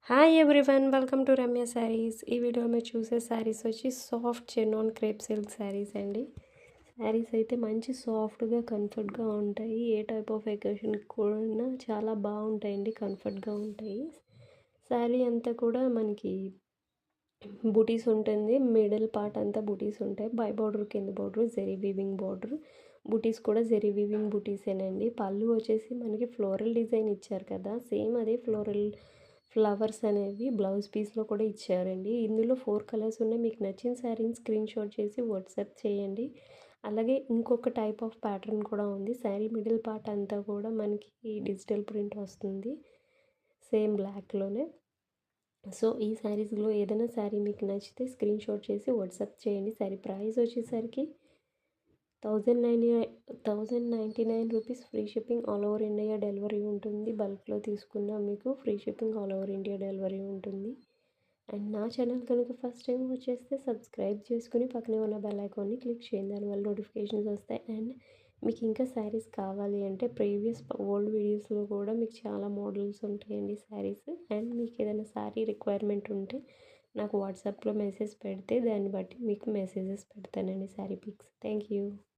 Hi everyone welcome to Ramya saris. ఈ వీడియోలో మీరు చూసే శారీస్ వచ్చి సాఫ్ట్ చెన్నోన్ క్రేప్ సిల్క్ శారీస్ అండి. శారీస్ అయితే మంచి సాఫ్ట్గా కంఫర్ట్గా ఉంటాయి. ఏ టైప్ ఆఫ్ ఎకేషన్కి కూడా చాలా బాగుంటాయండి, కంఫర్ట్గా ఉంటాయి. శారీ అంతా కూడా మనకి బూటీస్ ఉంటుంది. మిడిల్ పార్ట్ అంతా బూటీస్ ఉంటాయి. పై బార్డర్ కింద బార్డర్ జెరీ వీవింగ్ బార్డర్, బూటీస్ కూడా జెరీ వీవింగ్ బూటీసేనండి. పళ్ళు వచ్చేసి మనకి ఫ్లోరల్ డిజైన్ ఇచ్చారు కదా, సేమ్ అదే ఫ్లవర్స్ అనేవి బ్లౌజ్ పీస్లో కూడా ఇచ్చారండి. ఇందులో 4 కలర్స్ ఉన్నాయి. మీకు నచ్చిన శారీని స్క్రీన్ షాట్ చేసి వాట్సాప్ చేయండి. అలాగే ఇంకొక టైప్ ఆఫ్ ప్యాటర్న్ కూడా ఉంది. శారీ మిడిల్ పార్ట్ అంతా కూడా మనకి డిజిటల్ ప్రింట్ వస్తుంది, సేమ్ బ్లాక్లోనే. సో ఈ శారీస్లో ఏదైనా శారీ మీకు నచ్చితే స్క్రీన్ షాట్ చేసి వాట్సాప్ చేయండి. శారీ ప్రైస్ వచ్చేసరికి 1099 rupees. Free shipping all over India delivery ఉంటుంది. బల్క్లో తీసుకున్నా మీకు free shipping all over India delivery ఉంటుంది. అండ్ నా ఛానల్ కనుక ఫస్ట్ టైం వచ్చేస్తే సబ్స్క్రైబ్ చేసుకుని పక్కనే ఉన్న బెల్ ఐకాన్ని క్లిక్ చేయండి, దానివల్ల నోటిఫికేషన్స్ వస్తాయి. అండ్ మీకు ఇంకా శారీస్ కావాలి అంటే ప్రీవియస్ ఓల్డ్ వీడియోస్లో కూడా మీకు చాలా మోడల్స్ ఉంటాయండి శారీస్. అండ్ మీకు ఏదైనా శారీ రిక్వైర్మెంట్ ఉంటే నాకు వాట్సాప్లో మెసేజ్ పెడితే దాన్ని బట్టి మీకు మెసేజెస్ పెడతానండి శారీ పిక్స్. Thank you.